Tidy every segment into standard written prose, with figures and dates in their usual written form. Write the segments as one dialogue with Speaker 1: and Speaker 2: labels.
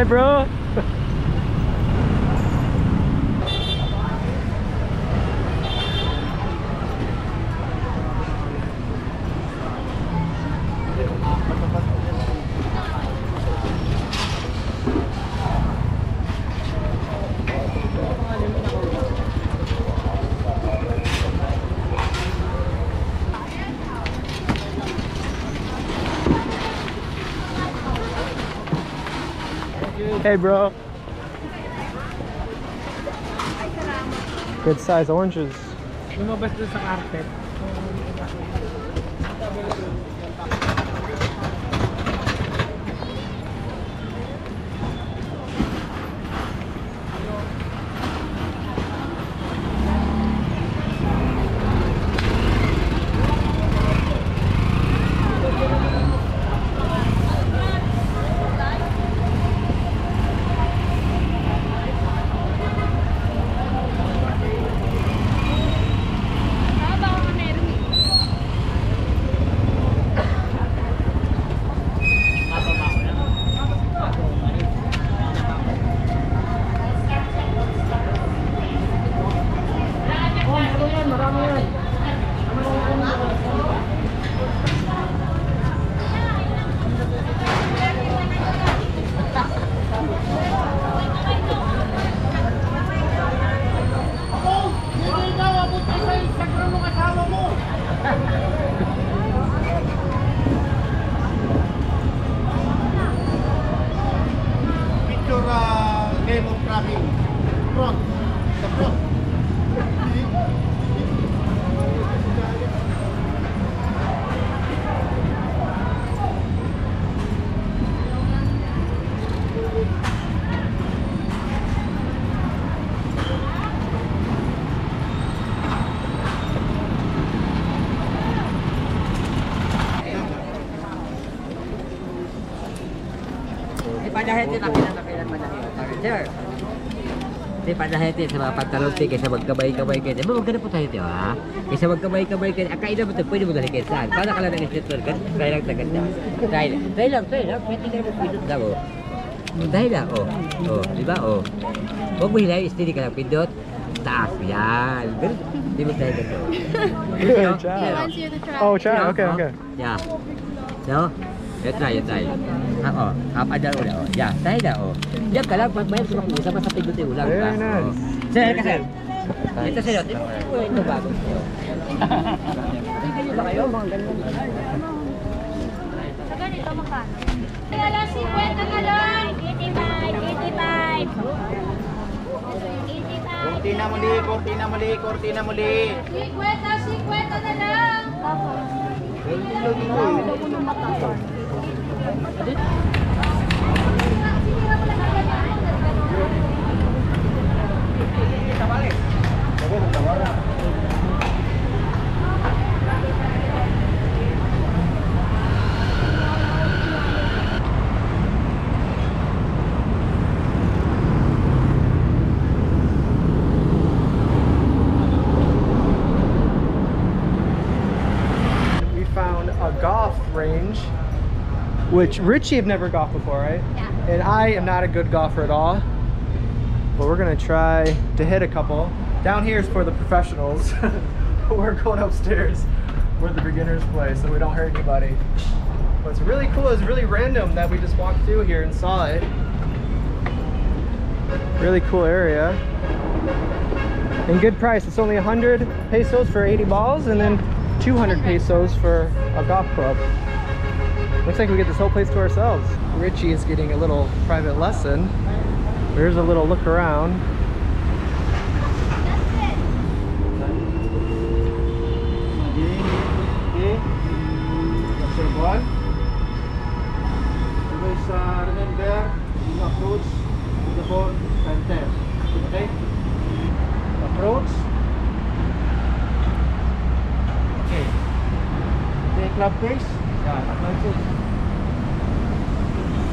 Speaker 1: Hey, bro. Hey, bro. Good size oranges.
Speaker 2: Lumabas doon sa carpet.
Speaker 3: Padahiti sa mga pantalonti kaysa magkabay-kabay kayo. Huwag ka na po tayo ito, ha? Kaysa magkabay-kabay kayo. Akain mo ito, pwede mo dali kayo saan? Para ka lang ng instructor ka. Try lang sa ganda. Try lang. Pwede ka naman pindot lang, oh. Try lang, oh. Oh, di ba, oh. Huwag mo hilay, steady ka lang, pindot. Taas, yan. Hindi mo tayo ganito.
Speaker 1: Oh, try. Okay.
Speaker 3: Yeah. So, you try. Oh, ada udah. Oh, ya, saya dah. Oh, dia kalau main sama sampai gitu ulang.
Speaker 1: Very nice.
Speaker 3: Oh. Saya kasih. Itu saya. Itu bagus. Kayo mga ganun.
Speaker 4: Sa ganito magkano? Kaya 50 na lang. 85.
Speaker 2: Cortina muli.
Speaker 4: 50 na lang.
Speaker 1: We found a golf range, which Richie have never golfed before, right?
Speaker 4: Yeah.
Speaker 1: And I am not a good golfer at all, but we're gonna try to hit a couple. Down here is for the professionals. We're going upstairs where the beginners play, so we don't hurt anybody. What's really cool is really random that we just walked through here and saw it. Really cool area. And good price. It's only 100 pesos for 80 balls, and then 200 pesos for a golf club. Looks like we get this whole place to ourselves. Richie is getting a little private lesson. Here's a little look around.
Speaker 2: One. Remember, you approach the ball and test. Okay? Approach. Okay. Take club face. Yeah, club face.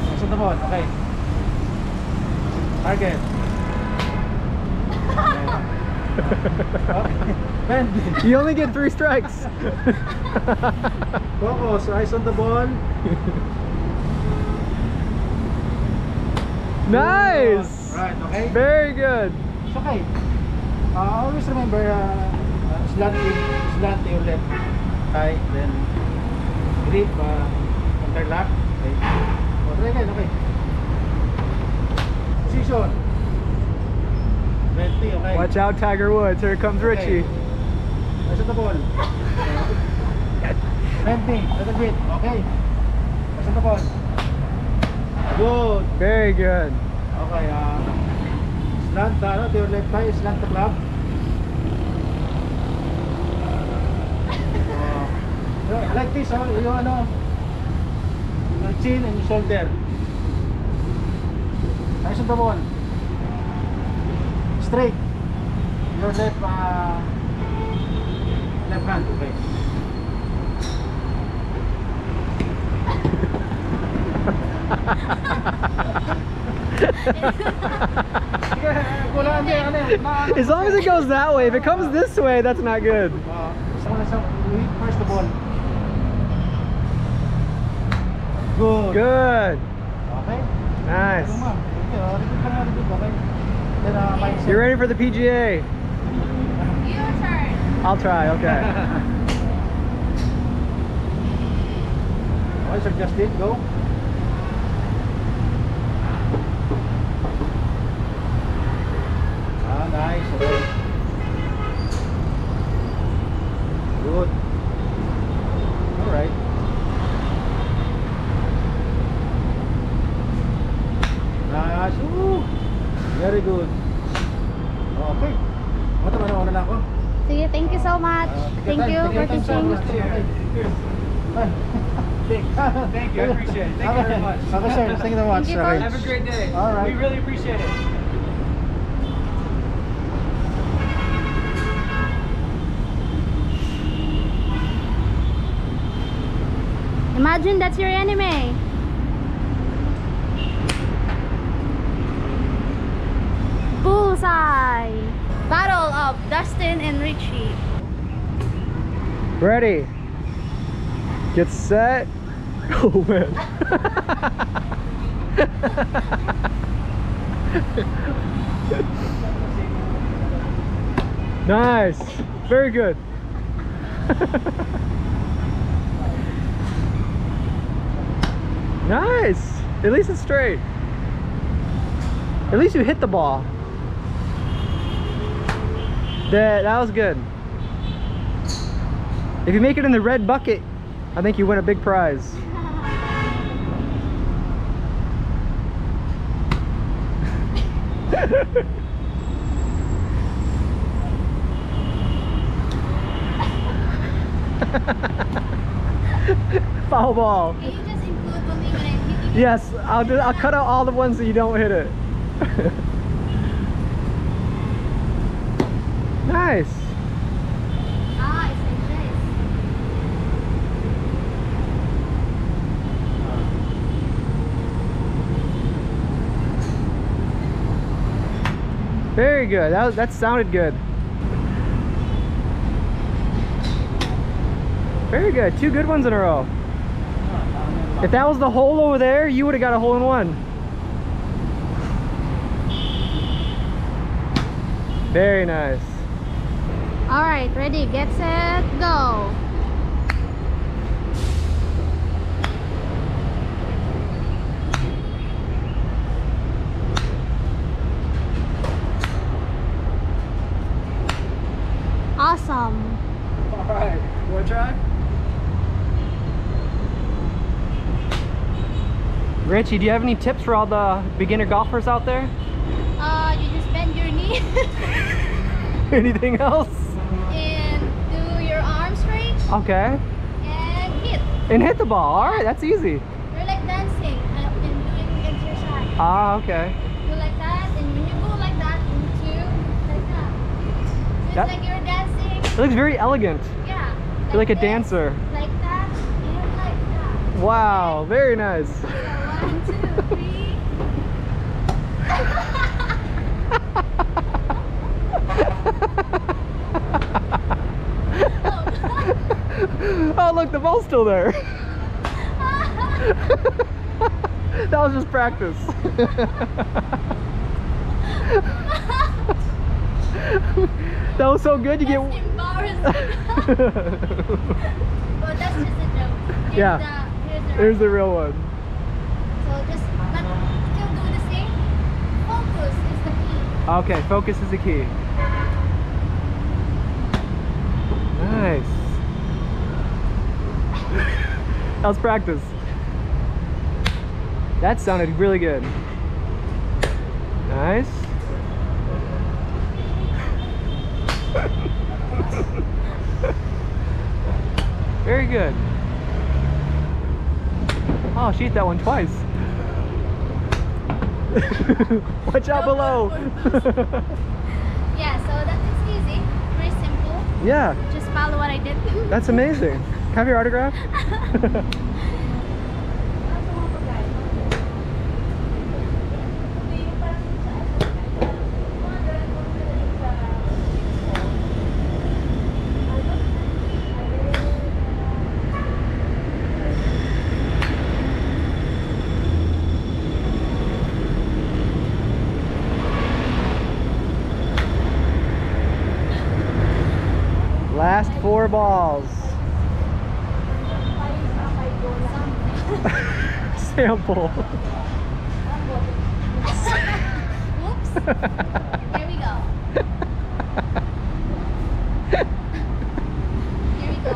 Speaker 2: Next on the ball. Okay. Target. Okay.
Speaker 1: You only get 3 strikes.
Speaker 2: Focus, eyes on the ball.
Speaker 1: Nice.
Speaker 2: Right, okay?
Speaker 1: Very good.
Speaker 2: It's okay. Always remember, slant to your left thigh, then grip, interlock. Okay. Okay, again, okay. Position. 20, okay.
Speaker 1: Watch out, Tiger Woods. Here comes Richie.
Speaker 2: Nasa the ball. 20, little bit. Okay. Nasa the ball. Good.
Speaker 1: Very good.
Speaker 2: Okay, slant to your left thigh, slant the club. Like this, yung yung chin and your shoulder. Nice on the ball. Straight. Your left hand, okay.
Speaker 1: As long as it goes that way. If it comes this way, that's not good.
Speaker 2: First the ball. Good.
Speaker 1: Good.
Speaker 2: Okay.
Speaker 1: Nice.
Speaker 2: Then,
Speaker 1: You're ready for the PGA?
Speaker 4: Your turn.
Speaker 1: I'll try, okay.
Speaker 2: Once adjusted, go. Nice, okay. Good. Alright. Nice. Woo. Very good. Okay. Mata na ako.
Speaker 4: Sige, thank you so much. Thank you for teaching.
Speaker 1: Thank you, I appreciate it. Thank you very much.
Speaker 2: Okay, sir. Thank you very much.
Speaker 4: Thank you,
Speaker 2: Okay.
Speaker 4: Coach.
Speaker 1: Have a great day.
Speaker 2: All right.
Speaker 1: We really appreciate it.
Speaker 4: Imagine that's your enemy. Bullseye. Battle of Dustin and Richie.
Speaker 1: Ready. Get set. Oh man. Nice. Very good. Nice. At least it's straight. At least you hit the ball. That was good. If you make it in the red bucket, I think you win a big prize. Foul ball.
Speaker 4: Can you just include for me when I'm hitting?
Speaker 1: Yes, I'll cut out all the ones that you don't hit it. Nice.
Speaker 4: Ah, it's like this.
Speaker 1: Very good. That sounded good. Very good. 2 good ones in a row. If that was the hole over there, you would have got a hole in one. Very nice.
Speaker 4: All right, ready, get set, go. Awesome.
Speaker 1: All right. You want to try? Richie, do you have any tips for all the beginner golfers out there?
Speaker 4: You just bend your knee
Speaker 1: Anything else?
Speaker 4: and do your arms straight
Speaker 1: Okay.
Speaker 4: and hit.
Speaker 1: And hit the ball. All right, that's easy.
Speaker 4: You're like dancing and doing exercise.
Speaker 1: Ah, okay.
Speaker 4: Do like that, and when you go like that, you do like that. So it's
Speaker 1: That-
Speaker 4: like you're dancing.
Speaker 1: It looks very elegant.
Speaker 4: Yeah.
Speaker 1: You're like a
Speaker 4: this,
Speaker 1: dancer.
Speaker 4: Like that, and like that.
Speaker 1: Wow, very nice.
Speaker 4: So 1, 2, 3.
Speaker 1: Oh, look, the ball's still there. That was just practice. That was so good. You get.
Speaker 4: That's embarrassing. Well, that's just a joke.
Speaker 1: Yeah. Here's the real one.
Speaker 4: So just but still do the same. Focus is the key.
Speaker 1: Okay, focus is the key. Nice. That was practice. That sounded really good. Nice. Very good. Oh, she hit that one twice. Watch out below.
Speaker 4: Yeah, so that is easy. Very simple.
Speaker 1: Yeah,
Speaker 4: Just follow what I did.
Speaker 1: that's amazing. Have your autograph? Last 4 balls. Sample.
Speaker 4: Whoops. Here we go. Here we go.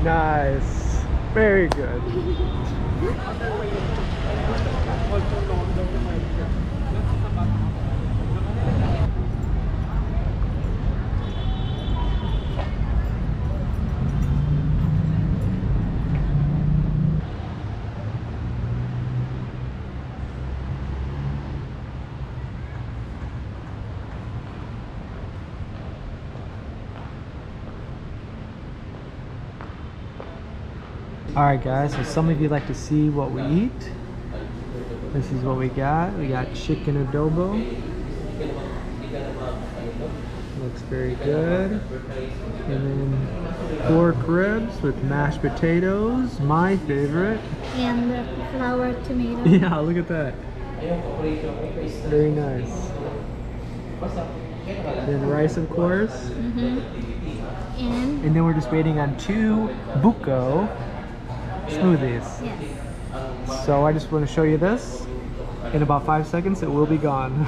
Speaker 1: Nice. Very good. Alright guys, so some of you like to see what we eat. This is what we got. We got chicken adobo. Looks very good. And then pork ribs with mashed potatoes, my favorite.
Speaker 4: And flour tomato.
Speaker 1: Yeah, look at that. Very nice. Then rice, of course.
Speaker 4: And
Speaker 1: And then we're just waiting on 2 buko smoothies.
Speaker 4: yes.
Speaker 1: So I just want to show you this. In about 5 seconds, it will be gone.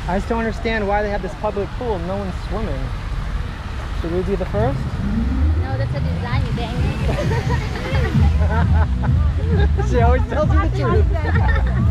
Speaker 1: I just don't understand why they have this public pool and no one's swimming. Should we be the first?
Speaker 4: No, that's a design, you dang it.
Speaker 1: She always tells me the truth.